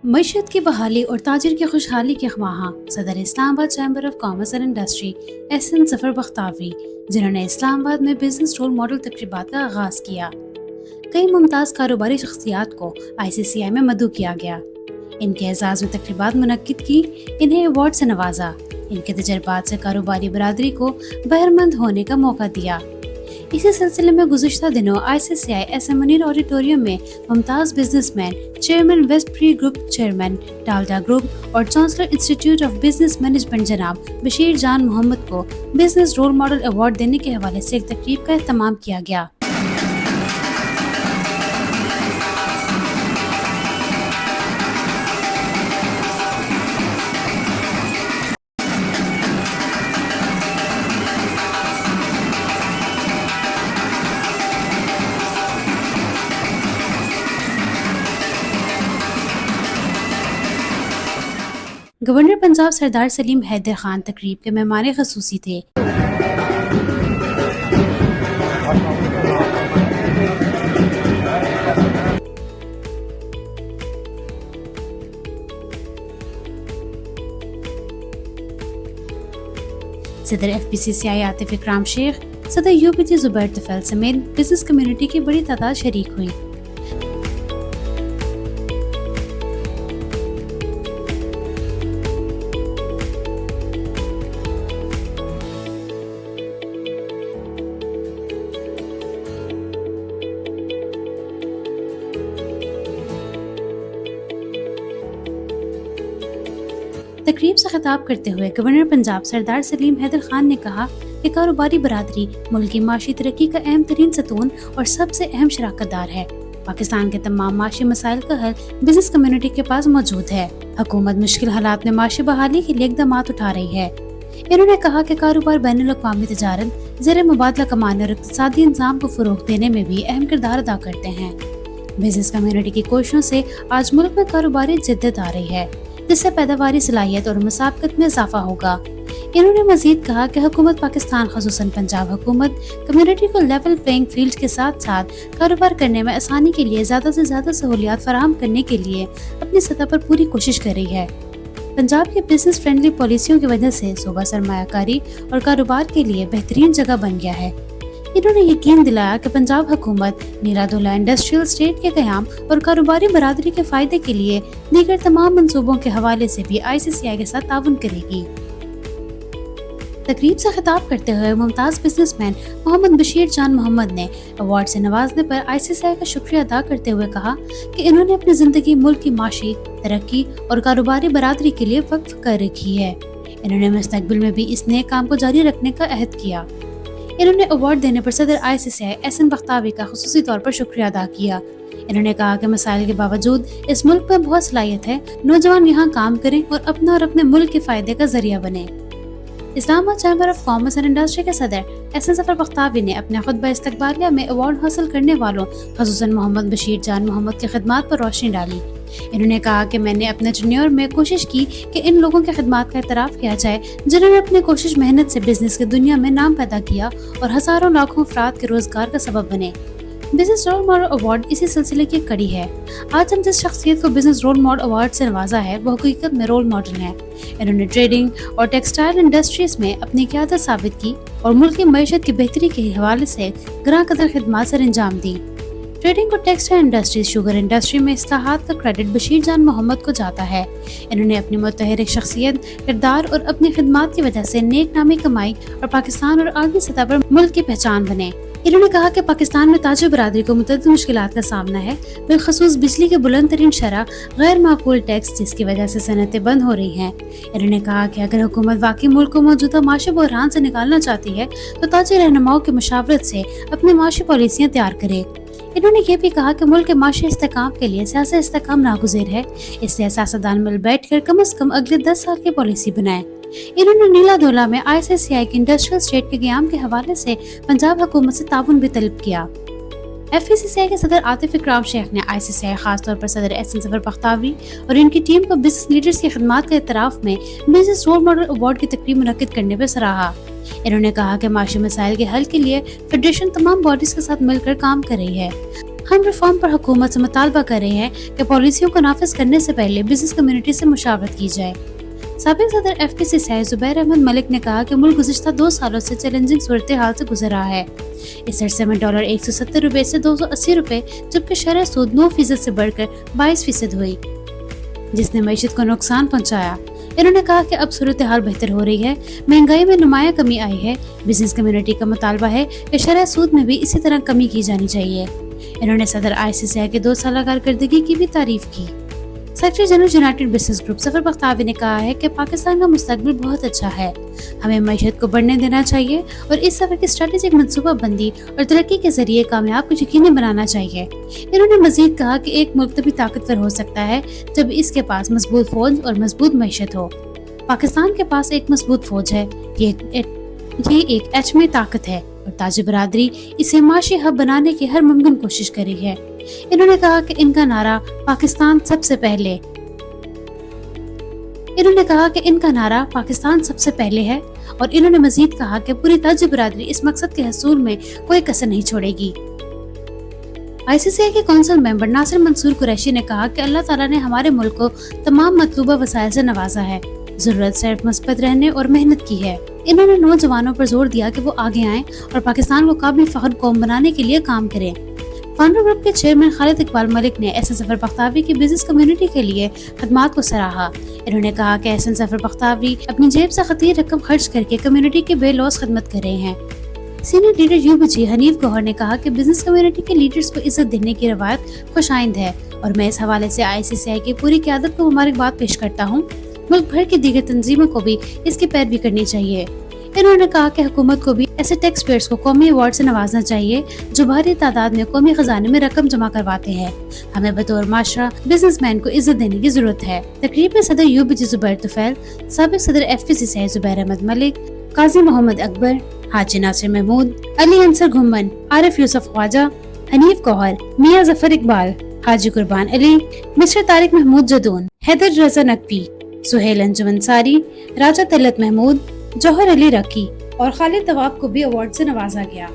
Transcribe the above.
मईशत की बहाली और ताजिर की खुशहाली के ख्वाहां सदर Islamabad chamber of commerce and industry Ahsan Zafar Bakhtawari, जिन्होंने इस्लामाबाद में बिजनेस रोल मॉडल तकरीबात का आगाज किया। कई मुमताज़ कारोबारी शख्सियात को ICCI में मदऊ किया गया। इनके एजाज़ में तकरीबात मुनक्किद की, इन्हें अवार्ड से नवाजा, इनके तजर्बात से कारोबारी बरादरी को बहरमंद होने का मौका दिया। इसी सिलसिले में गुज़िश्ता दिनों ICCI SM मुनीर ऑडिटोरियम में मुमताज़ businessman, chairman West Pre group chairman टाल्डा ग्रुप और chancellor institute of business management जनाब बशीर जान मोहम्मद को बिजनेस रोल मॉडल अवार्ड देने के हवाले से एक तकरीब का एहतमाम किया गया। गवर्नर पंजाब सरदार सलीम हैदर खान तकरीब के मेहमान खसूसी थे। सदर FPCCI आतिफ इकराम शेख, सदर UPT जुबैर तफैल समेत बिजनेस कम्युनिटी की बड़ी तादाद शरीक हुई। तकरीब से खिताब करते हुए गवर्नर पंजाब सरदार सलीम हैदर खान ने कहा कि कारोबारी बरादरी मुल्क की माशी तरक्की का अहम तरीन सतून और सबसे अहम शराकतदार है। पाकिस्तान के तमाम माशी मसाइल का हल बिजनेस कम्युनिटी के पास मौजूद है। हुकूमत मुश्किल हालात में माशी बहाली के लिए इकदाम उठा रही है। इन्होंने कहा कि कारोबार बैनुल अक़वामी तजारत, ज़र मुबादला कमाने और इक़्तिसादी निज़ाम को फ़रोग़ देने में भी अहम किरदार अदा करते हैं। बिजनेस कम्युनिटी की कोशिशों से आज मुल्क में कारोबारी जिद्दत आ रही है, जिससे पैदावारी सलाहियत और मुसाबकत में इजाफा होगा। इन्होंने मजीद कहा कि हुकूमत पाकिस्तान ख़ुसूसन पंजाब हुकूमत कम्युनिटी को लेवल प्लेइंग फील्ड के साथ साथ कारोबार करने में आसानी के लिए ज़्यादा से ज़्यादा सहूलियात फराहम करने के लिए अपनी सतह पर पूरी कोशिश कर रही है। पंजाब की बिजनेस फ्रेंडली पॉलिसियों की वजह से सूबा सरमायाकारी और कारोबार के लिए बेहतरीन जगह बन गया है। इन्होंने यकीन दिलाया कि पंजाब हुकूमत नीलादुल्ला इंडस्ट्रियल स्टेट के क़याम और कारोबारी बरादरी के फ़ायदे के लिए दीगर तमाम मंसूबों के हवाले से भी ICCI के साथ ताउन करेगी। तकरीब से खिताब करते हुए मुमताज़ बिजनेसमैन मोहम्मद बशीर जान मोहम्मद ने अवार्ड से नवाजने पर ICCI का शुक्रिया अदा करते हुए कहा कि इन्होंने अपनी ज़िंदगी मुल्क की माशी तरक्की और कारोबारी बरादरी के लिए वक्फ कर रखी है। इन्होंने मुस्तकबिल में भी इस नए काम को जारी रखने का अहद किया। इन्होंने अवार्ड देने पर सदर ICCI एहसन बख्तावी का खुसूसी तौर पर शुक्रिया अदा किया। इन्होंने कहा कि मसाइल के बावजूद इस मुल्क में बहुत सलाहियत है, नौजवान यहाँ काम करें और अपने मुल्क के फ़ायदे का जरिया बने। Islamabad chamber of commerce and industry के सदर एहसन जफर बख्तावी ने अपने खुतबा इस्तकबालिया में अवार्ड हासिल करने वालों ख़ुसूसन मोहम्मद बशीर जान मोहम्मद की खिदमात पर रोशनी डाली। इन्होंने कहा कि मैंने अपने टेन्योर में कोशिश की कि इन लोगों की खिदमात का एतराफ़ किया जाए, जिन्होंने अपनी कोशिश मेहनत से बिजनेस की दुनिया में नाम पैदा किया और हज़ारों लाखों अफराद के रोज़गार का सबब बने। बिजनेस रोल मॉडल अवार्ड इसी सिलसिले की एक कड़ी है। आज हम जिस शख्सियत को बिजनेस रोल मॉडल अवार्ड से नवाजा है वो हकीकत में रोल मॉडल है। इन्होंने ट्रेडिंग और टेक्सटाइल इंडस्ट्रीज में अपनी क़यादत साबित की और मुल्क की मईशत की बेहतरी के हवाले से ग्रां कदर खिदमात सर अंजाम दी। ट्रेडिंग और टेक्सटाइल इंडस्ट्रीज शुगर इंडस्ट्री में इस्लाहात का क्रेडिट बशीर जान मोहम्मद को जाता है। इन्होंने अपनी मुतहरिक शख्सियत, किरदार और अपनी खिदमात की वजह से नेक नामी कमाई और पाकिस्तान और आलमी सतह पर मुल्क की पहचान बने। इन्होंने कहा कि पाकिस्तान में ताजिर बरादरी को मुतअद्दिद मुश्किलात का सामना है, बिलखसूस बिजली के बुलंद तरीन शरह, गैर माकूल टैक्स जिसकी वजह से सनतें बंद हो रही हैं। इन्होंने कहा कि अगर हुकूमत वाकई मुल्क को मौजूदा माशी बहरान से निकालना चाहती है तो ताजिर रहनुमाओं की मशावरत से अपनी माशी पॉलिसियाँ तैयार करे। इन्होंने ये भी कहा कि मुल्क के माशी इस्तेकाम के लिए सियासी इस्तेकाम नागुज़ेर है, इसलिए सियासतदान मिल बैठ कर कम अज़ कम अगले 10 साल की पॉलिसी बनाए। इन्होंने नीलादुल्ला में ICCI के इंडस्ट्रियल स्टेट के क़याम के हवाले से पंजाब हुकूमत से ताउन भी तलब किया। FPCCI के सदर आतिफ इकराम शेख ने ICCI खास तौर पर सदर एहसन जफर बख्तावी और इनकी टीम को बिजनेस लीडर्स की खिदमात के इतराफ़ में बिजनेस रोल मॉडल अवार्ड की तकरीब मुनक्किद करने पर सराहा। इन्होंने कहा कि माशी मसाइल के हल के लिए फेडरेशन तमाम बॉडीज के साथ मिलकर काम कर रही है। ہم ریفارم پر حکومت سے مطالبہ کر رہے ہیں کہ پالیسیوں کو نافذ کرنے سے پہلے بزنس کمیونٹی سے مشاورت کی جائے۔ سابق صدر ایف پی سی سی زبیر احمد ملک نے کہا کہ ملک گزشتہ 2 سالوں سے چیلنجنگ صورتحال سے گزر رہا ہے۔ اس عرصے میں ڈالر 170 روپے سے 280 روپے جبکہ شرح سود 9% سے بڑھ کر 22% ہوئی، جس نے معیشت کو نقصان پہنچایا۔ انہوں نے کہا کہ اب صورتحال بہتر ہو رہی ہے، مہنگائی میں نمایاں کمی آئی ہے۔ بزنس کمیونٹی کا مطالبہ ہے کہ شرح سود میں بھی اسی طرح کمی کی جانی چاہیے۔ انہوں نے صدر آئی سی سی آئی کی 2 سالہ کارکردگی کی بھی تعریف کی۔ Secretary general united business group Zafar Bakhtiari نے کہا ہے کہ پاکستان کا مستقبل بہت اچھا ہے، ہمیں معیشت کو بڑھنے دینا چاہیے اور اس سفر کی اسٹریٹجک منصوبہ بندی اور ترقی کے ذریعے کامیاب کو یقینی بنانا چاہیے۔ انہوں نے مزید کہا کہ ایک ملک تبھی طاقتور ہو سکتا ہے جب اس کے پاس مضبوط فوج اور مضبوط معیشت ہو۔ پاکستان کے پاس ایک مضبوط فوج ہے، یہ ایک ایٹمی طاقت ہے اور تاج برادری اسے معاشی ہب بنانے کی ہر ممکن کوشش کر رہی ہے۔ انہوں نے کہا کہ ان کا نعرہ پاکستان سب سے پہلے ہے اور انہوں نے مزید کہا کہ پوری تاج برادری اس مقصد کے حصول میں کوئی کسر نہیں چھوڑے گی۔ آئی سی سی آئی کے کونسل ممبر ناصر منصور قریشی نے کہا کہ اللہ تعالیٰ نے ہمارے ملک کو تمام مطلوبہ وسائل سے نوازا ہے، ضرورت صرف مثبت رہنے اور محنت کی ہے۔ انہوں نے نوجوانوں پر زور دیا کہ وہ آگے آئیں اور پاکستان کو قابل فخر قوم بنانے کے لیے کام کریں۔ فاؤنڈر گروپ کے چیئرمین خالد اقبال ملک نے احسن ظفر بختیاری کی بزنس کمیونٹی کے لیے خدمات کو سراہا۔ انہوں نے کہا کہ احسن ظفر بختیاری اپنی جیب سے خطیر رقم خرچ کر کے کمیونٹی کی بے لوث خدمت کر رہے ہیں۔ Senior leader U B G Hanif Gohar نے کہا کہ بزنس کمیونٹی کے لیڈرز کو عزت دینے کی روایت خوش آئند ہے اور میں اس حوالے سے آئی سی سی آئی کی پوری قیادت کو مبارکباد پیش کرتا ہوں۔ ملک بھر کی دیگر تنظیموں کو بھی اس کی پیروی کرنی چاہیے۔ انہوں نے کہا کہ حکومت کو بھی ایسے ٹیکس پیئرز کو قومی ایوارڈ سے نوازنا چاہیے جو بھاری تعداد میں قومی خزانے میں رقم جمع کرواتے ہیں۔ ہمیں بطور معاشرہ بزنس مین کو عزت دینے کی ضرورت ہے۔ تقریب میں صدر یو بی جی زبیر طفیل، سابق صدر ایف پی سی سی زبیر احمد ملک، قاضی محمد اکبر، حاجی ناصر محمود، علی انصر گھمن، عارف یوسف خواجہ، حنیف گوہر، میاں ظفر اقبال، حاجی قربان علی، مسٹر طارق محمود جدون، حیدر رضا نقوی، سہیل انجمن ساری، راجہ طلعت محمود، جوہر علی رکی اور خالد طواب کو بھی ایوارڈ سے نوازا گیا۔